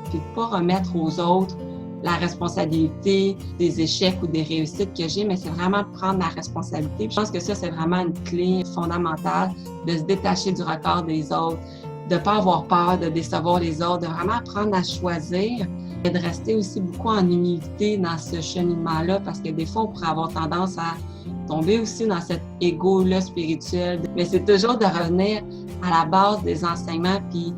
puis de ne pas remettre aux autres la responsabilité des échecs ou des réussites que j'ai, mais c'est vraiment prendre la responsabilité. Je pense que ça, c'est vraiment une clé fondamentale de se détacher du regard des autres, de ne pas avoir peur de décevoir les autres, de vraiment apprendre à choisir et de rester aussi beaucoup en humilité dans ce cheminement-là, parce que des fois, on pourrait avoir tendance à tomber aussi dans cet ego-là spirituel. Mais c'est toujours de revenir à la base des enseignements, puis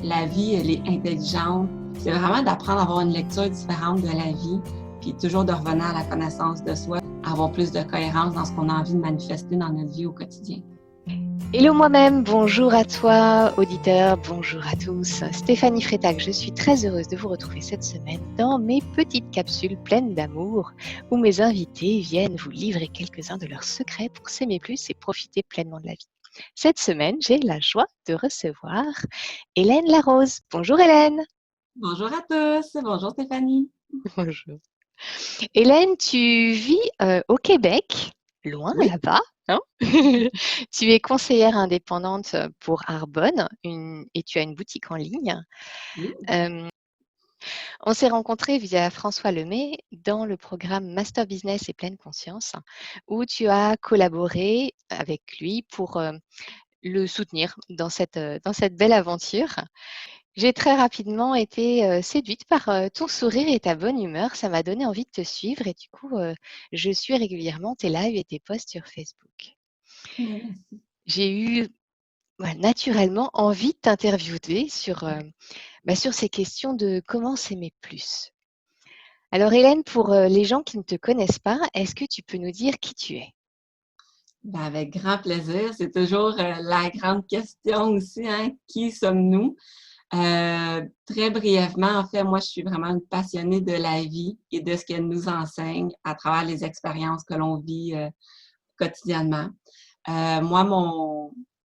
la vie, elle est intelligente. C'est vraiment d'apprendre à avoir une lecture différente de la vie, puis toujours de revenir à la connaissance de soi, avoir plus de cohérence dans ce qu'on a envie de manifester dans notre vie au quotidien. Hello moi-même, bonjour à toi, auditeur, bonjour à tous. Stéphanie Frétac, je suis très heureuse de vous retrouver cette semaine dans mes petites capsules pleines d'amour où mes invités viennent vous livrer quelques-uns de leurs secrets pour s'aimer plus et profiter pleinement de la vie. Cette semaine, j'ai la joie de recevoir Hélène Larose. Bonjour Hélène. Bonjour à tous, bonjour Stéphanie. Bonjour. Hélène, tu vis au Québec, loin là-bas. Hein. Tu es conseillère indépendante pour Arbonne et tu as une boutique en ligne. On s'est rencontrés via François Lemay dans le programme Master Business et Pleine Conscience où tu as collaboré avec lui pour le soutenir dans cette belle aventure. J'ai très rapidement été séduite par ton sourire et ta bonne humeur. Ça m'a donné envie de te suivre et du coup, je suis régulièrement tes lives et tes posts sur Facebook. Merci. J'ai eu naturellement envie de t'interviewer sur ces questions de comment s'aimer plus. Alors Hélène, pour les gens qui ne te connaissent pas, est-ce que tu peux nous dire qui tu es? Ben, avec grand plaisir. C'est toujours la grande question aussi, hein? Qui sommes-nous? Très brièvement, en fait, moi, je suis vraiment une passionnée de la vie et de ce qu'elle nous enseigne à travers les expériences que l'on vit quotidiennement. Moi,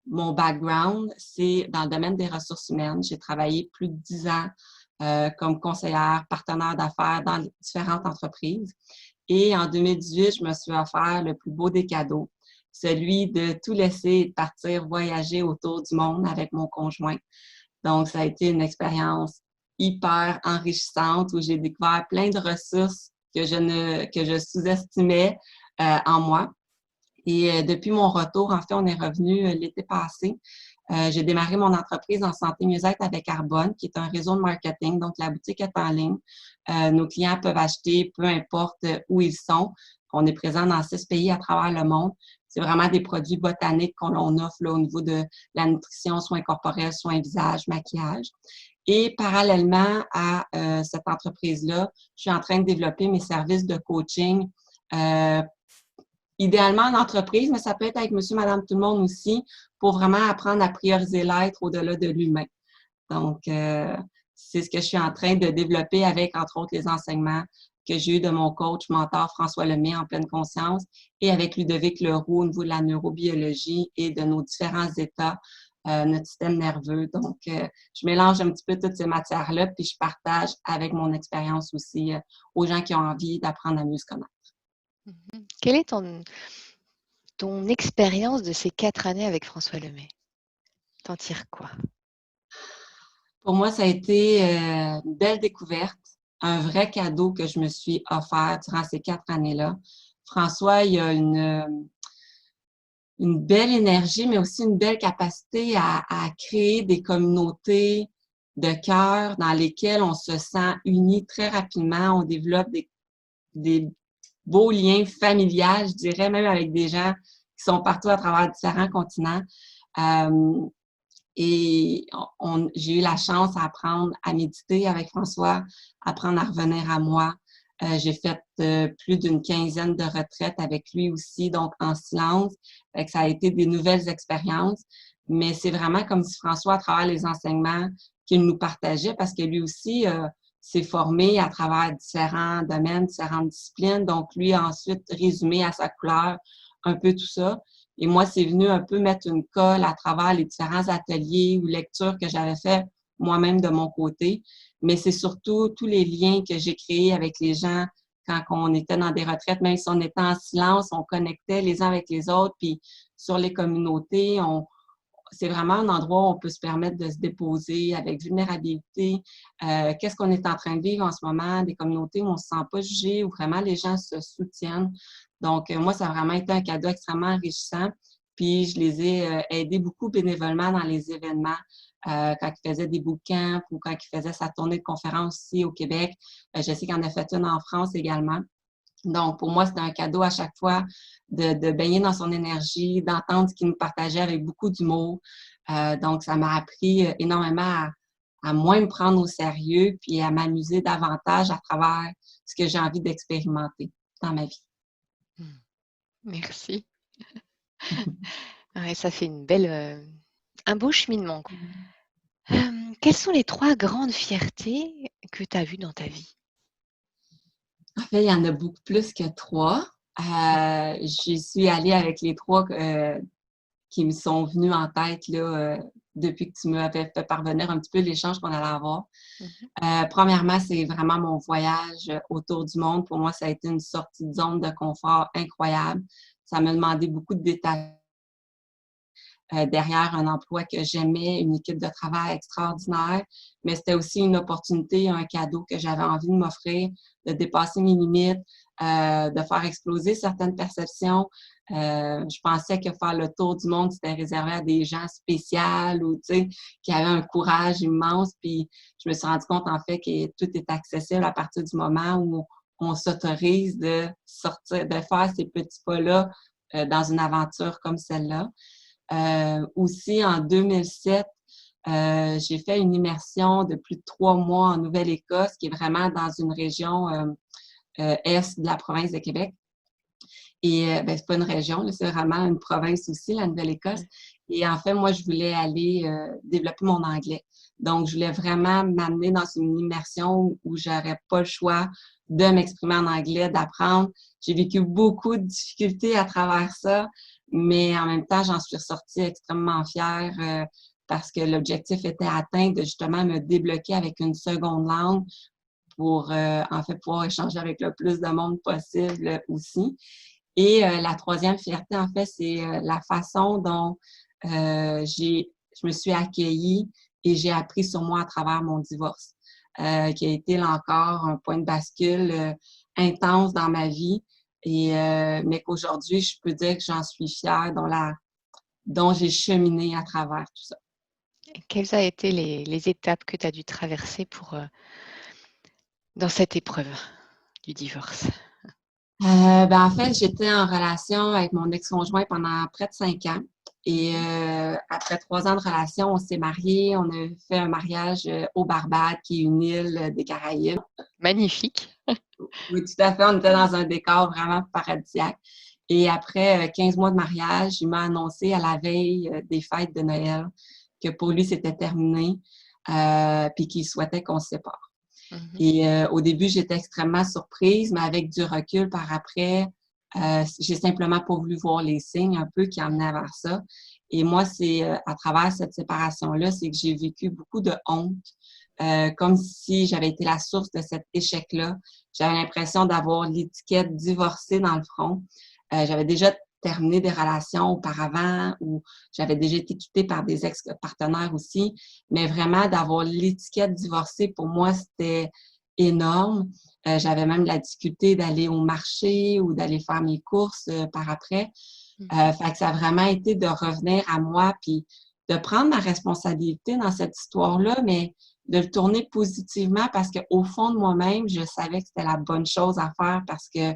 mon background, c'est dans le domaine des ressources humaines. J'ai travaillé plus de 10 ans comme conseillère, partenaire d'affaires dans différentes entreprises. Et en 2018, je me suis offert le plus beau des cadeaux, celui de tout laisser et de partir voyager autour du monde avec mon conjoint. Donc, ça a été une expérience hyper enrichissante où j'ai découvert plein de ressources que je sous-estimais en moi. Et depuis mon retour, en fait, on est revenu l'été passé. J'ai démarré mon entreprise en santé mieux-être avec Arbonne, qui est un réseau de marketing. Donc, la boutique est en ligne. Nos clients peuvent acheter peu importe où ils sont. On est présent dans 6 pays à travers le monde. C'est vraiment des produits botaniques qu'on offre là, au niveau de la nutrition, soins corporels, soins visage, maquillage. Et parallèlement à cette entreprise-là, je suis en train de développer mes services de coaching idéalement en entreprise, mais ça peut être avec monsieur, madame, tout le monde aussi, pour vraiment apprendre à prioriser l'être au-delà de l'humain. Donc, c'est ce que je suis en train de développer avec, entre autres, les enseignements que j'ai eu de mon coach, mentor François Lemay en pleine conscience et avec Ludovic Leroux au niveau de la neurobiologie et de nos différents états, notre système nerveux. Donc, je mélange un petit peu toutes ces matières-là, puis je partage avec mon expérience aussi aux gens qui ont envie d'apprendre à mieux se connaître. Quelle est ton expérience de ces 4 années avec François Lemay? T'en tires quoi? Pour moi, ça a été une belle découverte, un vrai cadeau que je me suis offert durant ces 4 années-là. François, il a une belle énergie, mais aussi une belle capacité à créer des communautés de cœur dans lesquelles on se sent unis très rapidement. On développe des beaux liens familiaux, je dirais, même avec des gens qui sont partout à travers différents continents. Et j'ai eu la chance d'apprendre à méditer avec François, apprendre à revenir à moi. J'ai fait plus d'une 15aine de retraites avec lui aussi, donc en silence. Fait que ça a été des nouvelles expériences. Mais c'est vraiment comme si François, à travers les enseignements qu'il nous partageait, parce que lui aussi s'est formé à travers différents domaines, différentes disciplines. Donc, lui a ensuite résumé à sa couleur un peu tout ça. Et moi, c'est venu un peu mettre une colle à travers les différents ateliers ou lectures que j'avais fait moi-même de mon côté. Mais c'est surtout tous les liens que j'ai créés avec les gens quand on était dans des retraites, même si on était en silence, on connectait les uns avec les autres. Puis sur les communautés, c'est vraiment un endroit où on peut se permettre de se déposer avec vulnérabilité. Qu'est-ce qu'on est en train de vivre en ce moment? Des communautés où on ne se sent pas jugé, où vraiment les gens se soutiennent. Donc, moi, ça a vraiment été un cadeau extrêmement enrichissant. Puis, je les ai aidés beaucoup bénévolement dans les événements. Quand il faisait des bootcamps ou quand il faisait sa tournée de conférences ici au Québec. Je sais qu'il en a fait une en France également. Donc, pour moi, c'était un cadeau à chaque fois de baigner dans son énergie, d'entendre ce qu'il nous partageait avec beaucoup d'humour. Donc, ça m'a appris énormément à moins me prendre au sérieux puis à m'amuser davantage à travers ce que j'ai envie d'expérimenter dans ma vie. Merci. Ouais, ça fait un beau cheminement. Quelles sont les 3 grandes fiertés que tu as vues dans ta vie? En fait, il y en a beaucoup plus que 3. J'y suis allée avec les 3 qui me sont venus en tête là, depuis que tu m'avais fait parvenir un petit peu l'échange qu'on allait avoir. Premièrement, c'est vraiment mon voyage autour du monde. Pour moi, ça a été une sortie de zone de confort incroyable. Ça m'a demandé beaucoup de détachement derrière un emploi que j'aimais, une équipe de travail extraordinaire, mais c'était aussi une opportunité, un cadeau que j'avais envie de m'offrir, de dépasser mes limites, de faire exploser certaines perceptions. Je pensais que faire le tour du monde, c'était réservé à des gens spéciaux ou, tu sais, qui avaient un courage immense. Puis, je me suis rendu compte, en fait, que tout est accessible à partir du moment où on s'autorise de sortir, de faire ces petits pas-là dans une aventure comme celle-là. Aussi, en 2007, j'ai fait une immersion de plus de 3 mois en Nouvelle-Écosse, qui est vraiment dans une région est de la province de Québec. Et ben, c'est pas une région, c'est vraiment une province aussi, la Nouvelle-Écosse. Et en fait, moi, je voulais aller développer mon anglais. Donc, je voulais vraiment m'amener dans une immersion où j'aurais pas le choix de m'exprimer en anglais, d'apprendre. J'ai vécu beaucoup de difficultés à travers ça, mais en même temps, j'en suis ressortie extrêmement fière parce que l'objectif était atteint de justement me débloquer avec une seconde langue pour en fait pouvoir échanger avec le plus de monde possible aussi. Et la troisième fierté, en fait, c'est la façon dont je me suis accueillie et j'ai appris sur moi à travers mon divorce, qui a été là encore un point de bascule intense dans ma vie. Et, mais qu'aujourd'hui, je peux dire que j'en suis fière dont j'ai cheminé à travers tout ça. Quelles ont été les étapes que tu as dû traverser dans cette épreuve du divorce? Ben, en fait, j'étais en relation avec mon ex-conjoint pendant près de 5 ans. Et après 3 ans de relation, on s'est mariés. On a fait un mariage aux Barbades, qui est une île des Caraïbes. Magnifique. Oui, tout à fait. On était dans un décor vraiment paradisiaque. Et après 15 mois de mariage, il m'a annoncé à la veille des fêtes de Noël que pour lui, c'était terminé, puis qu'il souhaitait qu'on se sépare. Et au début, j'étais extrêmement surprise, mais avec du recul par après, j'ai simplement pas voulu voir les signes un peu qui emmenaient vers ça. Et moi, c'est à travers cette séparation-là, c'est que j'ai vécu beaucoup de honte, comme si j'avais été la source de cet échec-là. J'avais l'impression d'avoir l'étiquette divorcée dans le front. J'avais déjà terminé des relations auparavant ou j'avais déjà été quittée par des ex-partenaires aussi, mais vraiment d'avoir l'étiquette divorcée, pour moi, c'était énorme. J'avais même de la difficulté d'aller au marché ou d'aller faire mes courses par après. Fait que ça a vraiment été de revenir à moi puis de prendre ma responsabilité dans cette histoire-là, mais de le tourner positivement parce qu'au fond de moi-même, je savais que c'était la bonne chose à faire parce que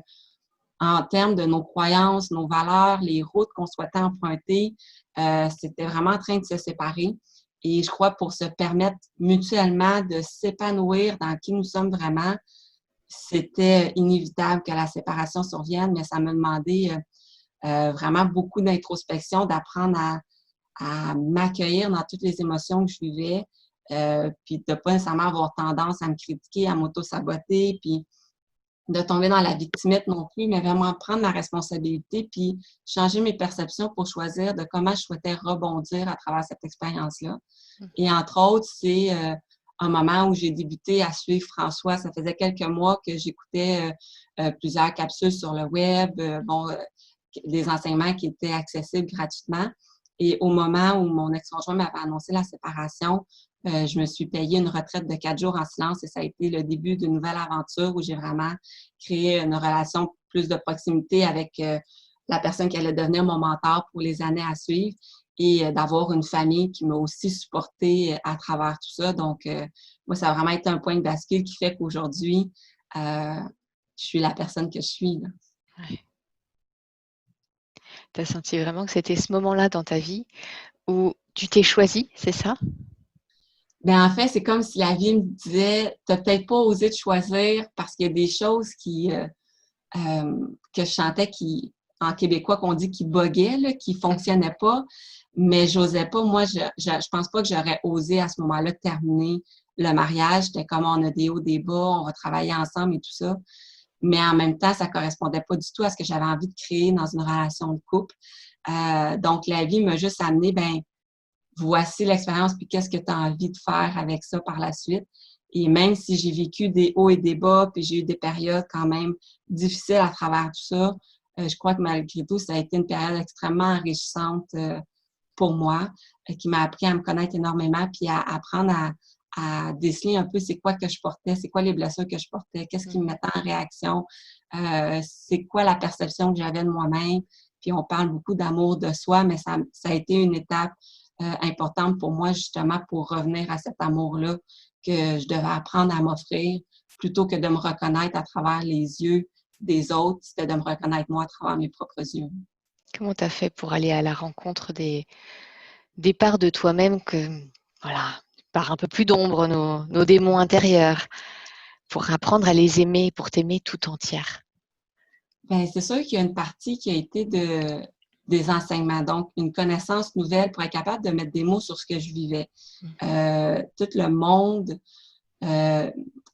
en termes de nos croyances, nos valeurs, les routes qu'on souhaitait emprunter, c'était vraiment en train de se séparer. Et je crois pour se permettre mutuellement de s'épanouir dans qui nous sommes vraiment, c'était inévitable que la séparation survienne, mais ça m'a demandé vraiment beaucoup d'introspection, d'apprendre à m'accueillir dans toutes les émotions que je vivais, puis de ne pas nécessairement avoir tendance à me critiquer, à m'auto-saboter, puis de tomber dans la victimite non plus, mais vraiment prendre ma responsabilité puis changer mes perceptions pour choisir de comment je souhaitais rebondir à travers cette expérience-là. Et entre autres, c'est un moment où j'ai débuté à suivre François. Ça faisait quelques mois que j'écoutais plusieurs capsules sur le web, des enseignements qui étaient accessibles gratuitement. Et au moment où mon ex-conjoint m'avait annoncé la séparation, je me suis payée une retraite de 4 jours en silence et ça a été le début d'une nouvelle aventure où j'ai vraiment créé une relation plus de proximité avec la personne qui allait devenir mon mentor pour les années à suivre et d'avoir une famille qui m'a aussi supportée à travers tout ça. Donc, moi, ça a vraiment été un point de bascule qui fait qu'aujourd'hui, je suis la personne que je suis, là. Ouais. Tu as senti vraiment que c'était ce moment-là dans ta vie où tu t'es choisie, c'est ça? Ben, en fait, c'est comme si la vie me disait, t'as peut-être pas osé te choisir parce qu'il y a des choses que je chantais en québécois, qu'on dit qui buguaient, là, qui fonctionnaient pas, mais j'osais pas. Moi, je pense pas que j'aurais osé à ce moment-là terminer le mariage. C'était comme on a des hauts, des bas, on va travailler ensemble et tout ça. Mais en même temps, ça correspondait pas du tout à ce que j'avais envie de créer dans une relation de couple. Donc, la vie m'a juste amené, ben, voici l'expérience, puis qu'est-ce que tu as envie de faire avec ça par la suite. Et même si j'ai vécu des hauts et des bas, puis j'ai eu des périodes quand même difficiles à travers tout ça, je crois que malgré tout, ça a été une période extrêmement enrichissante pour moi, qui m'a appris à me connaître énormément, puis à apprendre à déceler un peu c'est quoi que je portais, c'est quoi les blessures que je portais, qu'est-ce qui me mettait en réaction, c'est quoi la perception que j'avais de moi-même. Puis on parle beaucoup d'amour de soi, mais ça a été une étape importante pour moi, justement, pour revenir à cet amour-là que je devais apprendre à m'offrir plutôt que de me reconnaître à travers les yeux des autres, c'était de me reconnaître moi à travers mes propres yeux. Comment tu as fait pour aller à la rencontre des parts de toi-même que, voilà, par un peu plus d'ombre, nos démons intérieurs, pour apprendre à les aimer, pour t'aimer tout entière? Bien, c'est sûr qu'il y a une partie qui a été des enseignements, donc une connaissance nouvelle pour être capable de mettre des mots sur ce que je vivais. Tout le monde euh,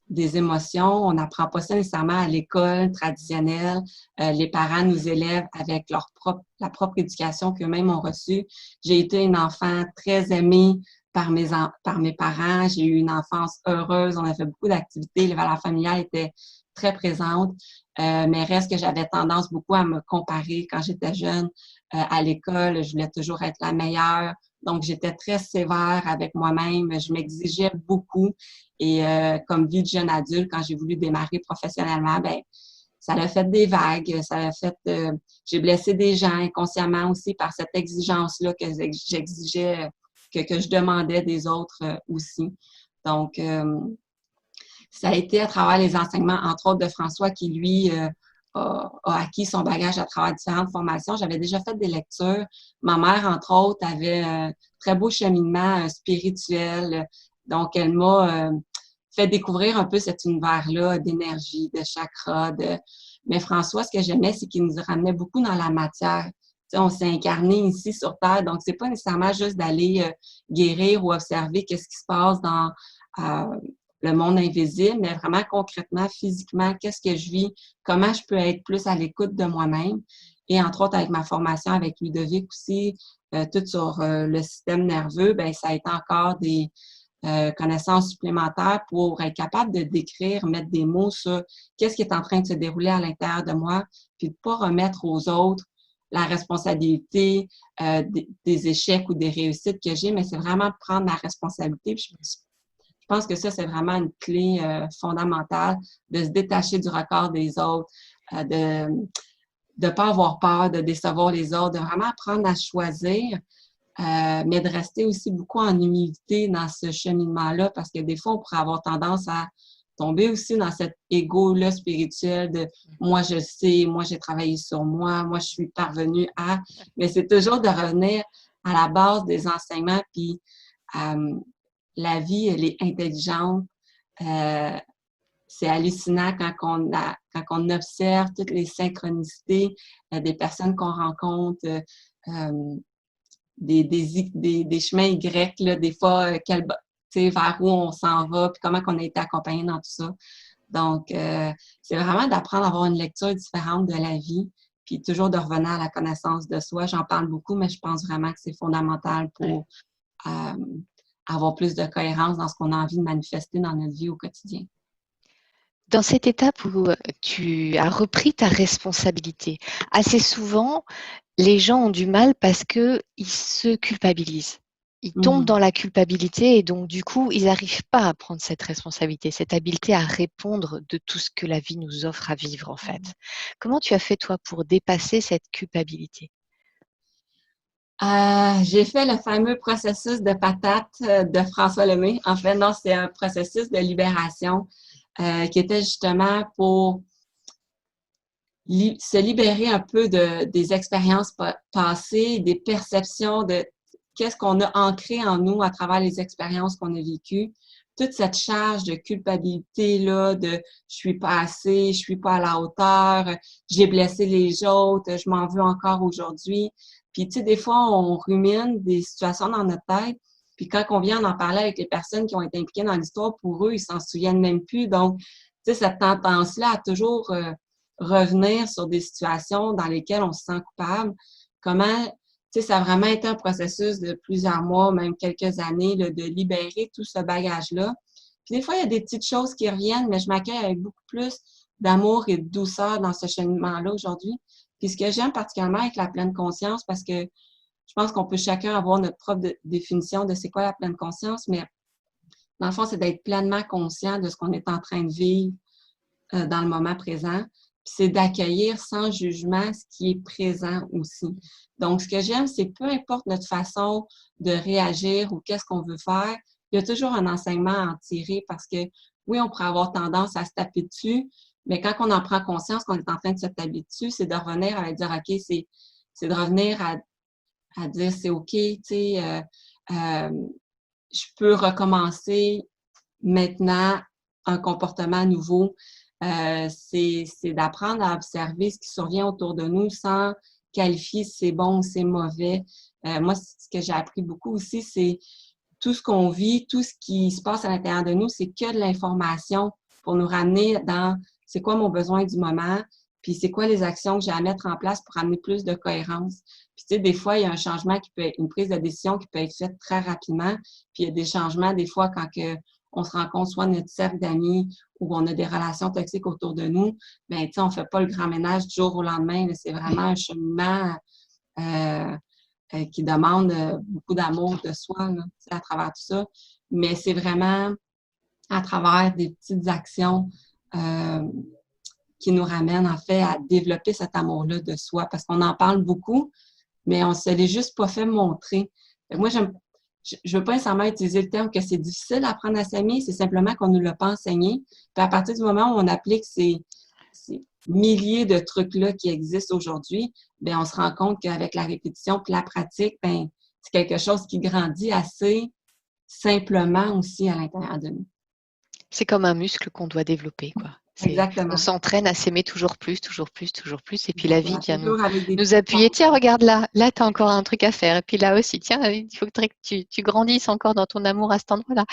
des émotions, on n'apprend pas ça nécessairement à l'école traditionnelle. Les parents nous élèvent avec la propre éducation qu'eux-mêmes ont reçue. J'ai été une enfant très aimée par mes parents. J'ai eu une enfance heureuse. On a fait beaucoup d'activités. Les valeurs familiales étaient très présentes. Mais reste que j'avais tendance beaucoup à me comparer quand j'étais jeune à l'école. Je voulais toujours être la meilleure. Donc, j'étais très sévère avec moi-même. Je m'exigeais beaucoup. Et comme vie de jeune adulte, quand j'ai voulu démarrer professionnellement, ben ça a fait des vagues, ça a fait, j'ai blessé des gens inconsciemment aussi par cette exigence-là que j'exigeais, que je demandais des autres aussi. Donc, ça a été à travers les enseignements, entre autres de François, qui lui a acquis son bagage à travers différentes formations. J'avais déjà fait des lectures. Ma mère, entre autres, avait un très beau cheminement spirituel. Donc, elle m'a fait découvrir un peu cet univers-là d'énergie, de chakra. Mais François, ce que j'aimais, c'est qu'il nous ramenait beaucoup dans la matière. Tu sais, on s'est incarné ici sur Terre, donc c'est pas nécessairement juste d'aller guérir ou observer qu'est-ce qui se passe dans le monde invisible, mais vraiment concrètement, physiquement, qu'est-ce que je vis, comment je peux être plus à l'écoute de moi-même. Et entre autres, avec ma formation avec Ludovic aussi, tout sur le système nerveux, ben ça a été encore des connaissances supplémentaires pour être capable de décrire, mettre des mots sur qu'est-ce qui est en train de se dérouler à l'intérieur de moi, puis de ne pas remettre aux autres la responsabilité des échecs ou des réussites que j'ai, mais c'est vraiment prendre la responsabilité. Puis je pense que ça, c'est vraiment une clé fondamentale de se détacher du regard des autres, de ne pas avoir peur de décevoir les autres, de vraiment apprendre à choisir, mais de rester aussi beaucoup en humilité dans ce cheminement-là, parce que des fois, on pourrait avoir tendance à tomber aussi dans cet ego-là spirituel de moi, je sais, moi, j'ai travaillé sur moi, je suis parvenue à. Mais c'est toujours de revenir à la base des enseignements, puis la vie, elle est intelligente. C'est hallucinant quand on observe toutes les synchronicités des personnes qu'on rencontre, des chemins Y, là, des fois, vers où on s'en va, puis comment on a été accompagné dans tout ça. Donc, c'est vraiment d'apprendre à avoir une lecture différente de la vie, puis toujours de revenir à la connaissance de soi. J'en parle beaucoup, mais je pense vraiment que c'est fondamental pour avoir plus de cohérence dans ce qu'on a envie de manifester dans notre vie au quotidien. dans cette étape où tu as repris ta responsabilité, assez souvent, les gens ont du mal parce qu'ils se culpabilisent. Ils tombent Mhm. dans la culpabilité et donc du coup, ils n'arrivent pas à prendre cette responsabilité, cette habileté à répondre de tout ce que la vie nous offre à vivre en fait. Comment tu as fait toi pour dépasser cette culpabilité? J'ai fait le fameux processus de patate de François Lemay. En fait, non, c'est un processus de libération qui était justement pour se libérer un peu des expériences passées, des perceptions de qu'est-ce qu'on a ancré en nous à travers les expériences qu'on a vécues. Toute cette charge de culpabilité-là, de je suis pas assez, je suis pas à la hauteur, j'ai blessé les autres, je m'en veux encore aujourd'hui. Puis, tu sais, des fois, on rumine des situations dans notre tête. Puis quand on vient en parler avec les personnes qui ont été impliquées dans l'histoire, pour eux, ils s'en souviennent même plus. Donc, tu sais, cette tendance-là a toujours revenir sur des situations dans lesquelles on se sent coupable. Comment, tu sais, ça a vraiment été un processus de plusieurs mois, même quelques années, là, de libérer tout ce bagage-là. Puis des fois, il y a des petites choses qui reviennent, mais je m'accueille avec beaucoup plus d'amour et de douceur dans ce cheminement-là aujourd'hui. Puis ce que j'aime particulièrement avec la pleine conscience, parce que je pense qu'on peut chacun avoir notre propre définition de c'est quoi la pleine conscience, mais dans le fond, c'est d'être pleinement conscient de ce qu'on est en train de vivre dans le moment présent. Puis c'est d'accueillir sans jugement ce qui est présent aussi. Donc, ce que j'aime, c'est peu importe notre façon de réagir ou qu'est-ce qu'on veut faire, il y a toujours un enseignement à en tirer parce que oui, on pourrait avoir tendance à se taper dessus, mais quand on en prend conscience qu'on est en train de se taper dessus, c'est de revenir à dire, OK, c'est de revenir à dire, c'est OK, tu sais, je peux recommencer maintenant un comportement nouveau. C'est d'apprendre à observer ce qui survient autour de nous sans qualifier si c'est bon ou c'est mauvais. Moi, ce que j'ai appris beaucoup aussi, c'est tout ce qu'on vit, tout ce qui se passe à l'intérieur de nous, c'est que de l'information pour nous ramener dans c'est quoi mon besoin du moment, puis c'est quoi les actions que j'ai à mettre en place pour amener plus de cohérence. Puis tu sais, des fois, il y a un changement qui peut être, une prise de décision qui peut être faite très rapidement, puis il y a des changements, des fois, quand on se rencontre soit notre cercle d'amis ou on a des relations toxiques autour de nous, ben tu sais, on fait pas le grand ménage du jour au lendemain. C'est vraiment un cheminement euh, qui demande beaucoup d'amour de soi là, à travers tout ça. Mais c'est vraiment à travers des petites actions euh, qui nous ramènent en fait à développer cet amour-là de soi parce qu'on en parle beaucoup, mais on ne se l'est juste pas fait montrer. Moi, je ne veux pas nécessairement utiliser le terme que c'est difficile d'apprendre à s'aimer, c'est simplement qu'on ne nous l'a pas enseigné. Puis à partir du moment où on applique ces milliers de trucs-là qui existent aujourd'hui, bien, on se rend compte qu'avec la répétition et la pratique, bien, c'est quelque chose qui grandit assez simplement aussi à l'intérieur de nous. C'est comme un muscle qu'on doit développer, quoi. On Exactement. s'entraîne à s'aimer toujours plus, toujours plus, toujours plus. Et puis la vie Exactement. vient Toujours avec des nous petites appuyer. pauses. Tiens, regarde là, là, tu as encore un truc à faire. Et puis là aussi, tiens, il faudrait que tu grandisses encore dans ton amour à cet endroit-là.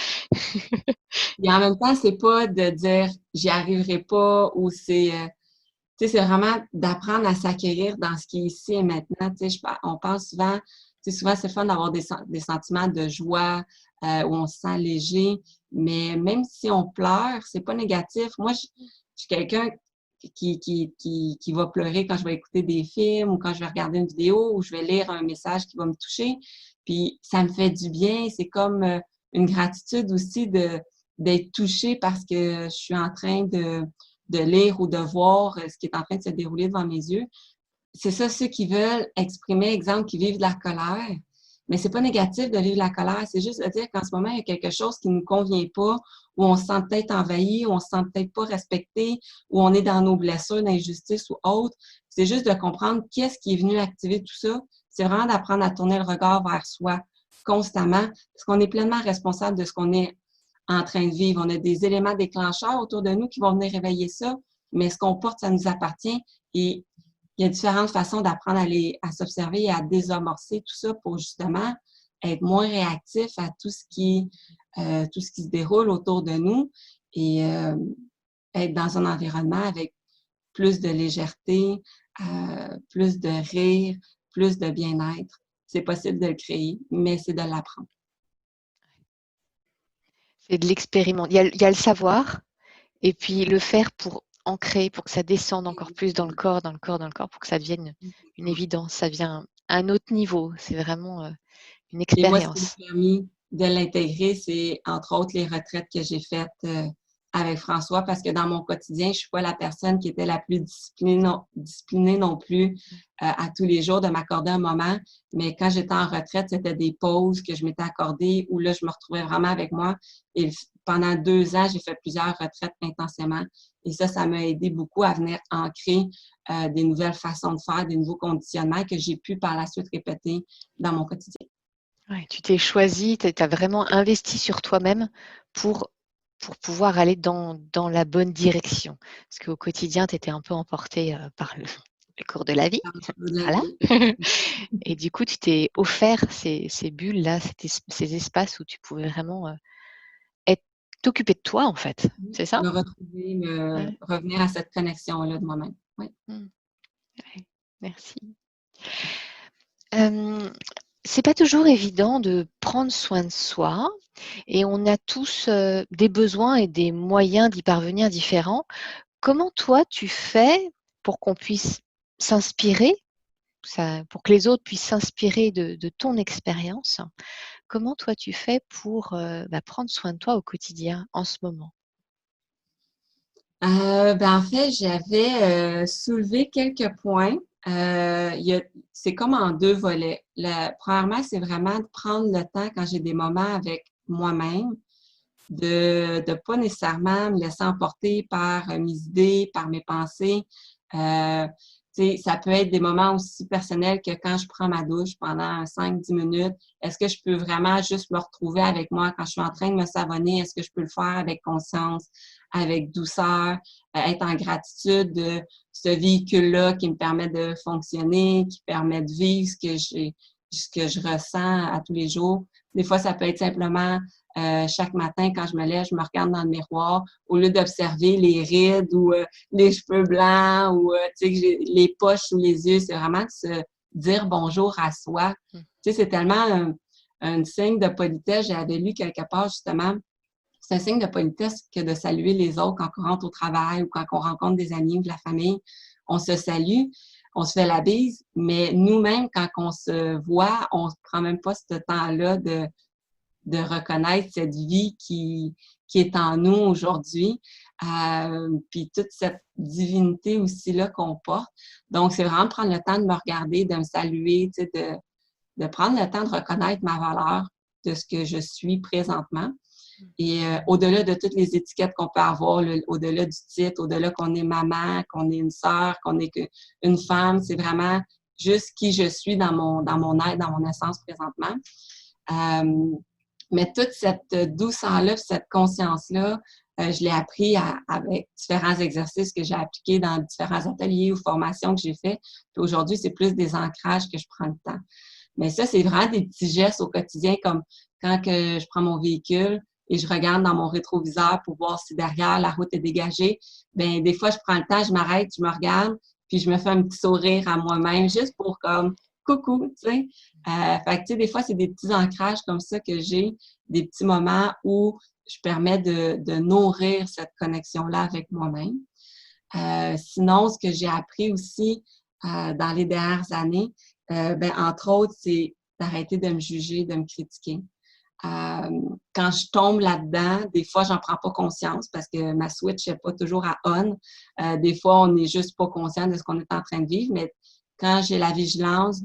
Et en même temps, c'est pas de dire j'y arriverai pas ou tu sais, c'est vraiment d'apprendre à s'accueillir dans ce qui est ici et maintenant. Tu sais, on pense souvent, tu sais, souvent c'est fun d'avoir des sentiments de joie où on se sent léger, mais même si on pleure, c'est pas négatif. Moi, je suis quelqu'un qui va pleurer quand je vais écouter des films ou quand je vais regarder une vidéo ou je vais lire un message qui va me toucher. Puis ça me fait du bien. C'est comme une gratitude aussi d'être touchée parce que je suis en train de lire ou de voir ce qui est en train de se dérouler devant mes yeux. C'est ça, ceux qui veulent exprimer, exemple, qui vivent de la colère. Mais c'est pas négatif de vivre la colère, c'est juste de dire qu'en ce moment, il y a quelque chose qui ne nous convient pas, où on se sent peut-être envahi, où on se sent peut-être pas respecté, où on est dans nos blessures d'injustice ou autre. C'est juste de comprendre qu'est-ce qui est venu activer tout ça. C'est vraiment d'apprendre à tourner le regard vers soi constamment, parce qu'on est pleinement responsable de ce qu'on est en train de vivre. On a des éléments déclencheurs autour de nous qui vont venir réveiller ça, mais ce qu'on porte, ça nous appartient. Et il y a différentes façons d'apprendre à s'observer et à désamorcer tout ça pour justement être moins réactif à tout ce qui se déroule autour de nous et être dans un environnement avec plus de légèreté, plus de rire, plus de bien-être. C'est possible de le créer, mais c'est de l'apprendre. C'est de l'expérimenter. Il y a le savoir Et puis le faire pour ancrer, pour que ça descende encore plus dans le corps, dans le corps, dans le corps, pour que ça devienne une évidence, ça vient à un autre niveau. C'est vraiment une Et moi, ce qui m'a expérience. permis de l'intégrer, c'est entre autres les retraites que j'ai faites avec François, parce que dans mon quotidien, je suis pas la personne qui était la plus disciplinée non plus à tous les jours de m'accorder un moment. Mais quand j'étais en retraite, c'était des pauses que je m'étais accordées où là, je me retrouvais vraiment avec moi. Et pendant 2 ans, j'ai fait plusieurs retraites intensément. Et ça m'a aidé beaucoup à venir ancrer des nouvelles façons de faire, des nouveaux conditionnements que j'ai pu par la suite répéter dans mon quotidien. Ouais, tu t'es choisi, tu as vraiment investi sur toi-même pour, pour pouvoir aller dans la bonne direction. Parce qu'au quotidien, tu étais un peu emporté par le cours de la vie. De la Voilà. vie. Et du coup, tu t'es offert ces bulles-là, ces espaces où tu pouvais vraiment être, t'occuper de toi, en fait. C'est ça? Me retrouver, Ouais. revenir à cette connexion-là de moi-même. Oui. Mm. Ouais. Merci. Euh, c'est pas toujours évident de prendre soin de soi et on a tous des besoins et des moyens d'y parvenir différents. Comment toi tu fais pour qu'on puisse s'inspirer, pour que les autres puissent s'inspirer de ton expérience? Comment toi tu fais pour prendre soin de toi au quotidien en ce moment? En fait, j'avais soulevé quelques points. C'est comme en deux volets. Premièrement, c'est vraiment de prendre le temps quand j'ai des moments avec moi-même, de ne pas nécessairement me laisser emporter par mes idées, par mes pensées. Euh, Ça peut être des moments aussi personnels que quand je prends ma douche pendant 5-10 minutes. Est-ce que je peux vraiment juste me retrouver avec moi quand je suis en train de me savonner? Est-ce que je peux le faire avec conscience, avec douceur, être en gratitude de ce véhicule-là qui me permet de fonctionner, qui permet de vivre ce que je ressens à tous les jours. Des fois, ça peut être simplement chaque matin, quand je me lève, je me regarde dans le miroir, au lieu d'observer les rides ou les cheveux blancs ou les poches sous les yeux, c'est vraiment de se dire bonjour à soi. C'est tellement un signe de politesse. J'avais lu quelque part justement, c'est un signe de politesse que de saluer les autres quand on rentre au travail ou quand on rencontre des amis ou de la famille. On se salue, on se fait la bise, mais nous-mêmes, quand on se voit, on ne prend même pas ce temps-là de reconnaître cette vie qui est en nous aujourd'hui, puis toute cette divinité aussi-là qu'on porte. Donc, c'est vraiment prendre le temps de me regarder, de me saluer, de prendre le temps de reconnaître ma valeur de ce que je suis présentement. Et au-delà de toutes les étiquettes qu'on peut avoir, au-delà du titre, au-delà qu'on est maman, qu'on est une sœur, qu'on est une femme, c'est vraiment juste qui je suis dans mon être, dans mon essence présentement. Euh, mais toute cette douceur-là, cette conscience-là, je l'ai appris avec différents exercices que j'ai appliqués dans différents ateliers ou formations que j'ai fait. Puis aujourd'hui, c'est plus des ancrages que je prends le temps. Mais ça, c'est vraiment des petits gestes au quotidien, comme quand que je prends mon véhicule et je regarde dans mon rétroviseur pour voir si derrière la route est dégagée. Bien, des fois, je prends le temps, je m'arrête, je me regarde, puis je me fais un petit sourire à moi-même, juste pour comme coucou, tu sais. Fait que, tu sais, des fois, c'est des petits ancrages comme ça que j'ai, des petits moments où je permets de nourrir cette connexion-là avec moi-même. Sinon, ce que j'ai appris aussi dans les dernières années, entre autres, c'est d'arrêter de me juger, de me critiquer. Quand je tombe là-dedans, des fois, j'en prends pas conscience parce que ma switch n'est pas toujours à on. Des fois, on n'est juste pas conscient de ce qu'on est en train de vivre, mais quand j'ai la vigilance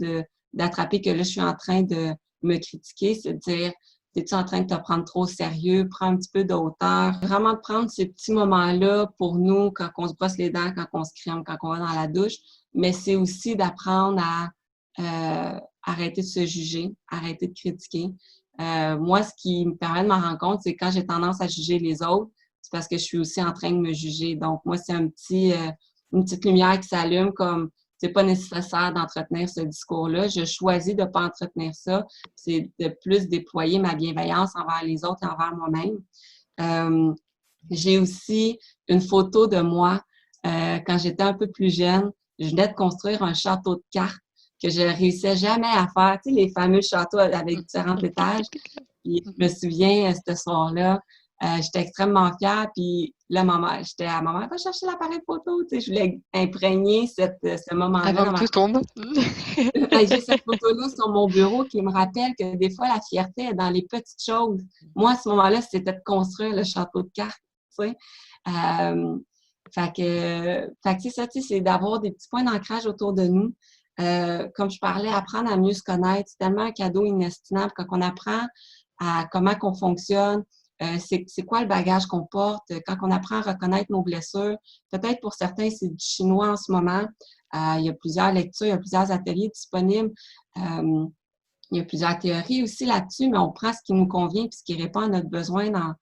d'attraper que là, je suis en train de me critiquer, c'est de dire, es-tu en train de te prendre trop au sérieux? Prends un petit peu de hauteur. Vraiment de prendre ces petits moments-là pour nous quand on se brosse les dents, quand on se crème, quand on va dans la douche, mais c'est aussi d'apprendre à arrêter de se juger, arrêter de critiquer. Moi, ce qui me permet de m'en rendre compte, c'est quand j'ai tendance à juger les autres, c'est parce que je suis aussi en train de me juger. Donc, moi, c'est une petite lumière qui s'allume comme c'est pas nécessaire d'entretenir ce discours-là. Je choisis de ne pas entretenir ça. C'est de plus déployer ma bienveillance envers les autres et envers moi-même. J'ai aussi une photo de moi quand j'étais un peu plus jeune. Je venais de construire un château de cartes que je ne réussissais jamais à faire. Tu sais, les fameux châteaux avec différents étages. Puis, je me souviens, ce soir-là, J'étais extrêmement fière. Puis là, j'étais à maman, va chercher l'appareil photo. Tu sais, je voulais imprégner ce moment-là Avant dans que ma tout tombe. J'ai cette photo-là sur mon bureau qui me rappelle que des fois, la fierté est dans les petites choses. Moi, à ce moment-là, c'était de construire le château de cartes, tu sais. Fait que c'est ça, tu sais, c'est d'avoir des petits points d'ancrage autour de nous. Comme je parlais, apprendre à mieux se connaître, c'est tellement un cadeau inestimable quand on apprend à comment qu'on fonctionne, c'est quoi le bagage qu'on porte, quand on apprend à reconnaître nos blessures. Peut-être pour certains, c'est du chinois en ce moment. Il y a plusieurs lectures, il y a plusieurs ateliers disponibles. Il y a plusieurs théories aussi là-dessus, mais on prend ce qui nous convient et ce qui répond à notre besoin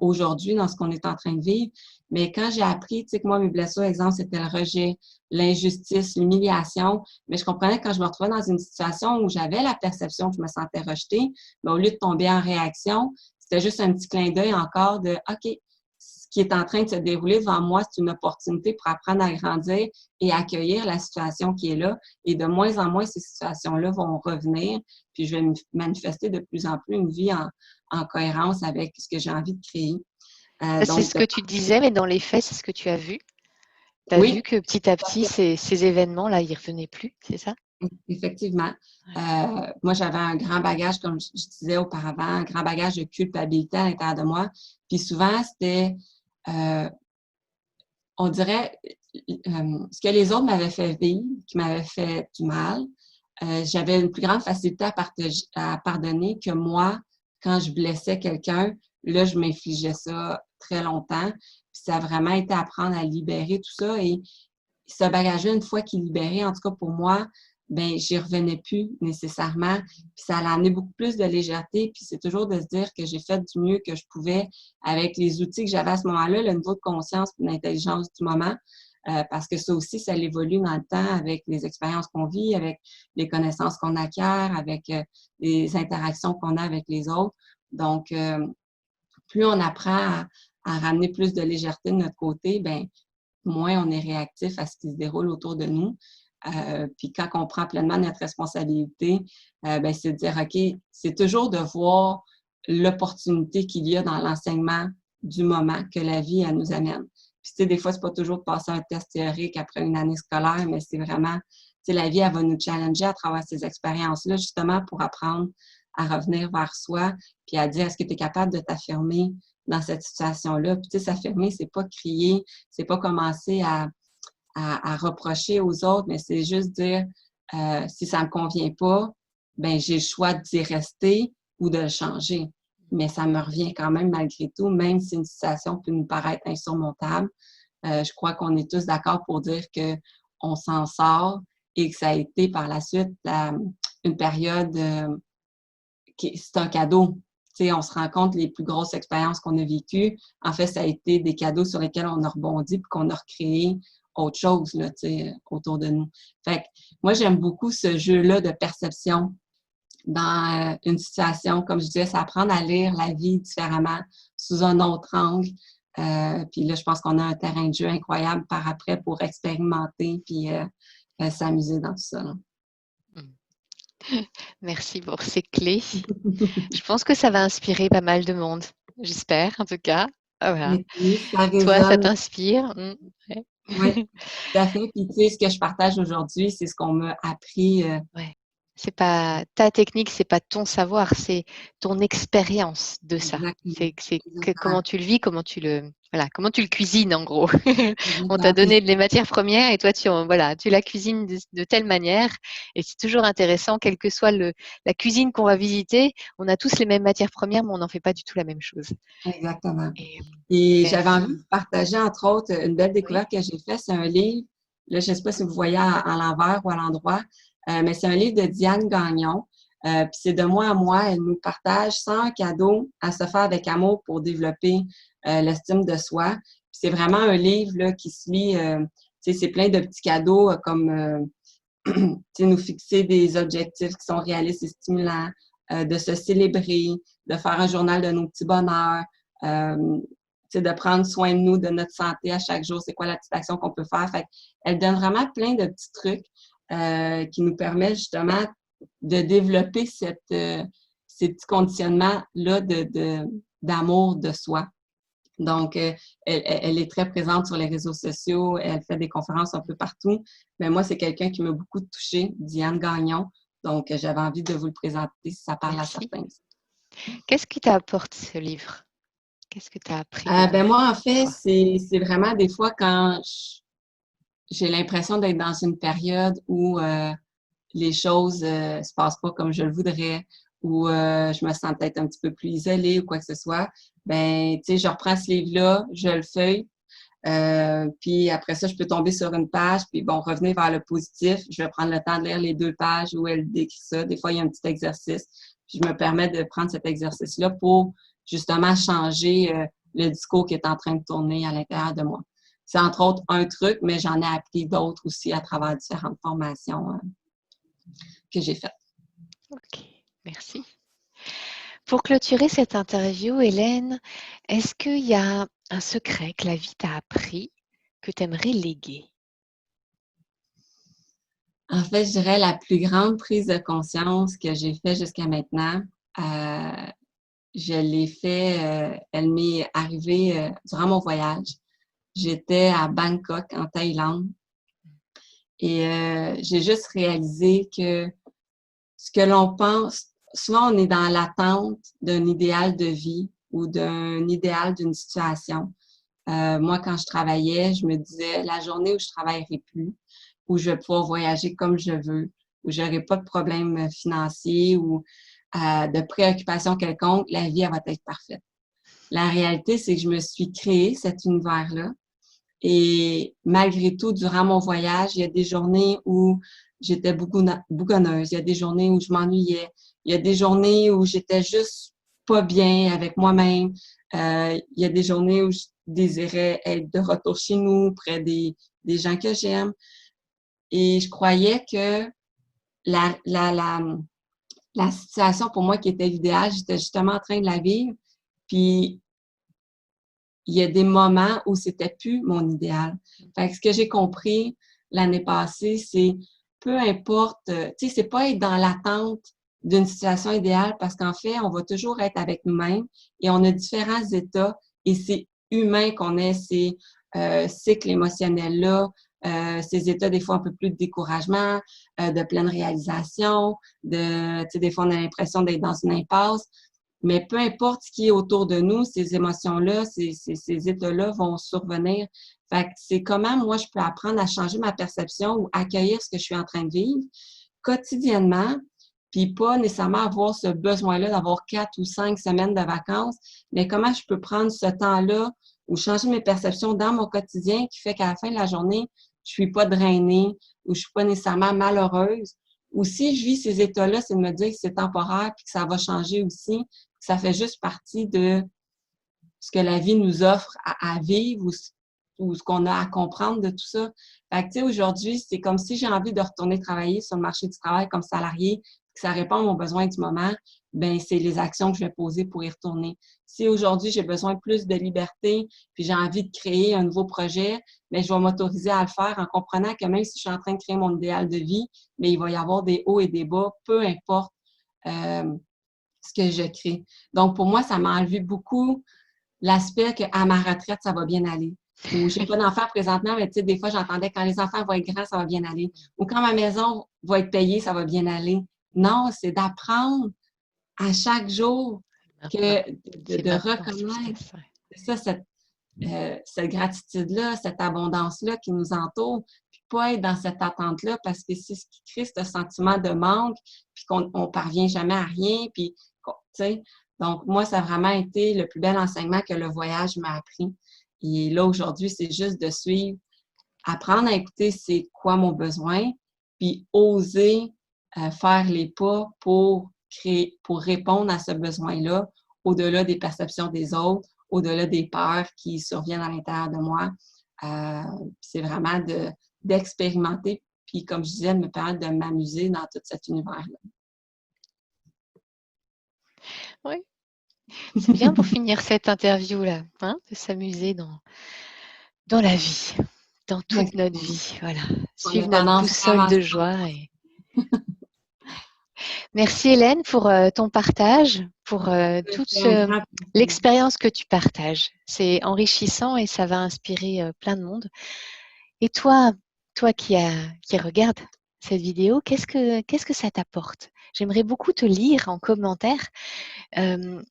aujourd'hui, dans ce qu'on est en train de vivre. Mais quand j'ai appris, tu sais, que moi, mes blessures, exemple, c'était le rejet, l'injustice, l'humiliation, mais je comprenais que quand je me retrouvais dans une situation où j'avais la perception que je me sentais rejetée, mais au lieu de tomber en réaction, c'était juste un petit clin d'œil encore de OK, ce qui est en train de se dérouler devant moi, c'est une opportunité pour apprendre à grandir et accueillir la situation qui est là. Et de moins en moins, ces situations-là vont revenir. Puis je vais manifester de plus en plus une vie en cohérence avec ce que j'ai envie de créer. C'est Donc, ce que tu disais, mais dans les faits, c'est ce que tu as vu. Tu as vu oui, que petit à petit, ces événements-là, ils ne revenaient plus, c'est ça? effectivement. Ouais. Moi, j'avais un grand bagage, comme je disais auparavant, un grand bagage de culpabilité à l'intérieur de moi. Puis souvent, c'était, on dirait, ce que les autres m'avaient fait vivre, qui m'avaient fait du mal, j'avais une plus grande facilité à pardonner que moi, quand je blessais quelqu'un, là, je m'infligeais ça très longtemps. Puis ça a vraiment été apprendre à libérer tout ça. Et ce bagage-là, une fois qu'il est libéré, en tout cas pour moi, ben j'y revenais plus nécessairement. Puis ça a amené beaucoup plus de légèreté. Puis c'est toujours de se dire que j'ai fait du mieux que je pouvais avec les outils que j'avais à ce moment-là, le niveau de conscience et l'intelligence du moment. Parce que ça aussi, ça évolue dans le temps avec les expériences qu'on vit, avec les connaissances qu'on acquiert, avec les interactions qu'on a avec les autres. Donc, plus on apprend à ramener plus de légèreté de notre côté, ben moins on est réactif à ce qui se déroule autour de nous. Puis quand on prend pleinement notre responsabilité, ben, c'est de dire, OK, c'est toujours de voir l'opportunité qu'il y a dans l'enseignement du moment que la vie, elle nous amène. Puis, tu sais, des fois, c'est pas toujours de passer un test théorique après une année scolaire, mais c'est vraiment, tu sais, la vie, elle va nous challenger à travers ces expériences-là, justement pour apprendre à revenir vers soi, puis à dire, est-ce que tu es capable de t'affirmer dans cette situation-là? Puis, tu sais, s'affirmer, c'est pas crier, c'est pas commencer à reprocher aux autres, mais c'est juste dire, si ça me convient pas, ben j'ai le choix d'y rester ou de le changer. Mais ça me revient quand même malgré tout, même si une situation peut nous paraître insurmontable. Je crois qu'on est tous d'accord pour dire qu'on s'en sort et que ça a été par la suite une période c'est un cadeau. Tu sais, on se rend compte les plus grosses expériences qu'on a vécues, en fait, ça a été des cadeaux sur lesquels on a rebondi puis qu'on a recréé autre chose là, tu sais, autour de nous. Fait que moi, j'aime beaucoup ce jeu-là de perception dans une situation. Comme je disais, c'est apprendre à lire la vie différemment, sous un autre angle. Puis là, je pense qu'on a un terrain de jeu incroyable par après pour expérimenter puis s'amuser dans tout ça, là. Merci pour ces clés. Je pense que ça va inspirer pas mal de monde. J'espère, en tout cas. Ah, voilà. Oui, ça Toi, ça résonne. t'inspire? Ouais. Oui, tout à fait. Puis, tu sais, ce que je partage aujourd'hui, c'est ce qu'on m'a appris. Ouais. C'est pas ta technique, c'est pas ton savoir, c'est ton expérience de ça. Exactement. C'est Exactement. comment tu le vis, comment tu le cuisines en gros. On t'a Exactement. donné les matières premières et toi tu la cuisines de telle manière et c'est toujours intéressant, quelle que soit la cuisine qu'on va visiter, on a tous les mêmes matières premières, mais on n'en fait pas du tout la même chose. Exactement. Et Et j'avais envie merci. de partager, entre autres, une belle Oui. découverte que j'ai faite. C'est un livre, là, je ne sais pas si vous voyez à l'envers ou à l'endroit, mais c'est un livre de Diane Gagnon. Puis c'est de moi à moi. Elle nous partage 100 cadeaux à se faire avec amour pour développer l'estime de soi. Puis c'est vraiment un livre là, qui se lit, tu sais, c'est plein de petits cadeaux comme nous fixer des objectifs qui sont réalistes et stimulants, de se célébrer, de faire un journal de nos petits bonheurs, euh, de prendre soin de nous, de notre santé à chaque jour, c'est quoi la petite action qu'on peut faire. Fait elle donne vraiment plein de petits trucs qui nous permettent justement de développer ces petits conditionnements-là d'amour de soi. Donc, elle est très présente sur les réseaux sociaux, elle fait des conférences un peu partout. Mais moi, c'est quelqu'un qui m'a beaucoup touchée, Diane Gagnon. Donc, j'avais envie de vous le présenter si ça parle à Merci. certains. Qu'est-ce qui t'apporte ce livre? Qu'est-ce que tu as appris Ben moi, en fait, toi? c'est vraiment des fois quand j'ai l'impression d'être dans une période où les choses se passent pas comme je le voudrais, ou je me sens peut-être un petit peu plus isolée ou quoi que ce soit. Ben, tu sais, je reprends ce livre-là, je le feuille, puis après ça, je peux tomber sur une page, puis bon, revenir vers le positif. Je vais prendre le temps de lire les 2 pages où elle décrit ça. Des fois, il y a un petit exercice. Puis je me permets de prendre cet exercice-là pour justement changer le discours qui est en train de tourner à l'intérieur de moi. C'est entre autres un truc, mais j'en ai appris d'autres aussi à travers différentes formations que j'ai faites. OK, merci. Pour clôturer cette interview, Hélène, est-ce qu'il y a un secret que la vie t'a appris que tu aimerais léguer? En fait, je dirais la plus grande prise de conscience que j'ai faite jusqu'à maintenant, je l'ai fait, elle m'est arrivée durant mon voyage. J'étais à Bangkok, en Thaïlande, et j'ai juste réalisé que ce que l'on pense, souvent on est dans l'attente d'un idéal de vie ou d'un idéal d'une situation. Moi, quand je travaillais, je me disais, la journée où je travaillerai plus, où je vais pouvoir voyager comme je veux, où j'aurai pas de problème financier ou de préoccupation quelconque, la vie, elle va être parfaite. La réalité, c'est que je me suis créé cet univers-là. Et malgré tout, durant mon voyage, il y a des journées où j'étais bougonneuse. Il y a des journées où je m'ennuyais. Il y a des journées où j'étais juste pas bien avec moi-même. Il y a des journées où je désirais être de retour chez nous, près des gens que j'aime. Et je croyais que la, la, la, la situation pour moi qui était l'idéal, j'étais justement en train de la vivre. Puis il y a des moments où c'était plus mon idéal. Fait que ce que j'ai compris l'année passée, c'est peu importe, tu sais, c'est pas être dans l'attente d'une situation idéale parce qu'en fait, on va toujours être avec nous-mêmes et on a différents états et c'est humain qu'on ait ces cycles émotionnels-là, ces états des fois un peu plus de découragement, de pleine réalisation, tu sais, des fois on a l'impression d'être dans une impasse. Mais peu importe ce qui est autour de nous, ces émotions-là, ces états-là vont survenir. Fait que c'est comment moi je peux apprendre à changer ma perception ou accueillir ce que je suis en train de vivre quotidiennement, puis pas nécessairement avoir ce besoin-là d'avoir 4 ou 5 semaines de vacances, mais comment je peux prendre ce temps-là ou changer mes perceptions dans mon quotidien qui fait qu'à la fin de la journée, je suis pas drainée ou je suis pas nécessairement malheureuse. Ou si je vis ces états-là, c'est de me dire que c'est temporaire puis que ça va changer aussi, que ça fait juste partie de ce que la vie nous offre à vivre ou ce qu'on a à comprendre de tout ça. Fait que, tu sais, aujourd'hui, c'est comme si j'ai envie de retourner travailler sur le marché du travail comme salarié, que ça répond à mon besoin du moment, ben c'est les actions que je vais poser pour y retourner. Si aujourd'hui, j'ai besoin de plus de liberté, puis j'ai envie de créer un nouveau projet, ben je vais m'autoriser à le faire en comprenant que même si je suis en train de créer mon idéal de vie, mais il va y avoir des hauts et des bas, peu importe ce que je crée. Donc, pour moi, ça m'a enlevé beaucoup l'aspect qu'à ma retraite, ça va bien aller. Ou j'ai pas d'enfants présentement, mais tu sais, des fois, j'entendais quand les enfants vont être grands, ça va bien aller. Ou quand ma maison va être payée, ça va bien aller. Non, c'est d'apprendre à chaque jour Maintenant. que C'est de maintenant ce qui se reconnaître passe. ça, cette gratitude-là, cette abondance-là qui nous entoure, puis pas être dans cette attente-là parce que c'est ce qui crée ce sentiment de manque, puis qu'on on parvient jamais à rien, puis tu sais. Donc, moi, ça a vraiment été le plus bel enseignement que le voyage m'a appris. Et là, aujourd'hui, c'est juste de suivre, apprendre à écouter c'est quoi mon besoin, puis oser faire les pas pour créer, pour répondre à ce besoin-là, au-delà des perceptions des autres, au-delà des peurs qui surviennent à l'intérieur de moi. C'est vraiment d'expérimenter, puis comme je disais, de me permettre de m'amuser dans tout cet univers-là. Oui, c'est bien pour finir cette interview-là, hein, de s'amuser dans la vie, dans toute notre Exactement. vie. Voilà, On a suivre notre tendance boussole vraiment à de se joie. Merci Hélène pour ton partage, pour Ça toute fait un grand plaisir. l'expérience que tu partages. C'est enrichissant et ça va inspirer plein de monde. Et toi qui regarde cette vidéo, qu'est-ce que ça t'apporte? J'aimerais beaucoup te lire en commentaire. Euh,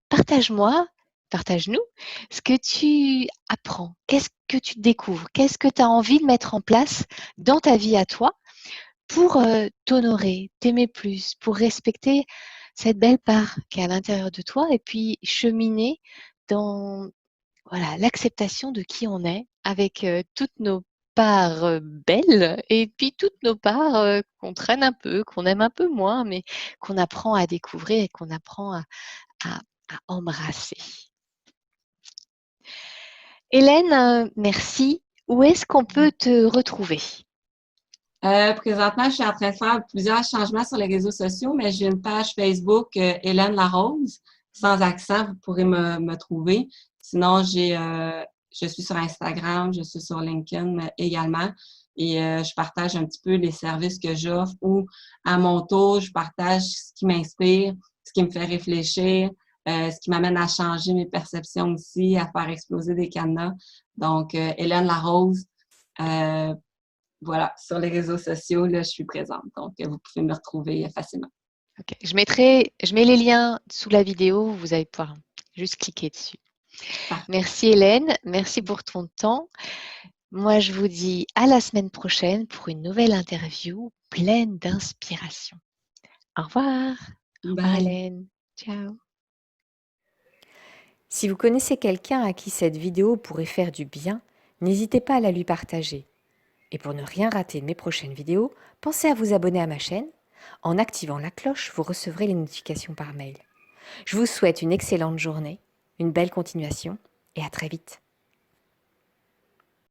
Partage-moi, partage-nous ce que tu apprends, qu'est-ce que tu découvres, qu'est-ce que tu as envie de mettre en place dans ta vie à toi pour t'honorer, t'aimer plus, pour respecter cette belle part qui est à l'intérieur de toi et puis cheminer dans voilà, l'acceptation de qui on est avec toutes nos parts belles et puis toutes nos parts qu'on traîne un peu, qu'on aime un peu moins, mais qu'on apprend à découvrir et qu'on apprend à- à embrasser. Hélène, merci. Où est-ce qu'on peut te retrouver? Présentement, je suis en train de faire plusieurs changements sur les réseaux sociaux, mais j'ai une page Facebook, Hélène Larose, sans accent, vous pourrez me trouver. Sinon, je suis sur Instagram, je suis sur LinkedIn également, et je partage un petit peu les services que j'offre ou à mon tour, je partage ce qui m'inspire, ce qui me fait réfléchir, ce qui m'amène à changer mes perceptions aussi, à faire exploser des cadenas. Donc, Hélène Larose, euh, voilà, sur les réseaux sociaux, là, je suis présente. Donc, vous pouvez me retrouver facilement. Ok. Je mets les liens sous la vidéo, vous allez pouvoir juste cliquer dessus. Parfait. Merci Hélène, merci pour ton temps. Moi, je vous dis à la semaine prochaine pour une nouvelle interview pleine d'inspiration. Au revoir. Au revoir Bye. Hélène. Ciao. Si vous connaissez quelqu'un à qui cette vidéo pourrait faire du bien, n'hésitez pas à la lui partager. Et pour ne rien rater de mes prochaines vidéos, pensez à vous abonner à ma chaîne. En activant la cloche, vous recevrez les notifications par mail. Je vous souhaite une excellente journée, une belle continuation et à très vite.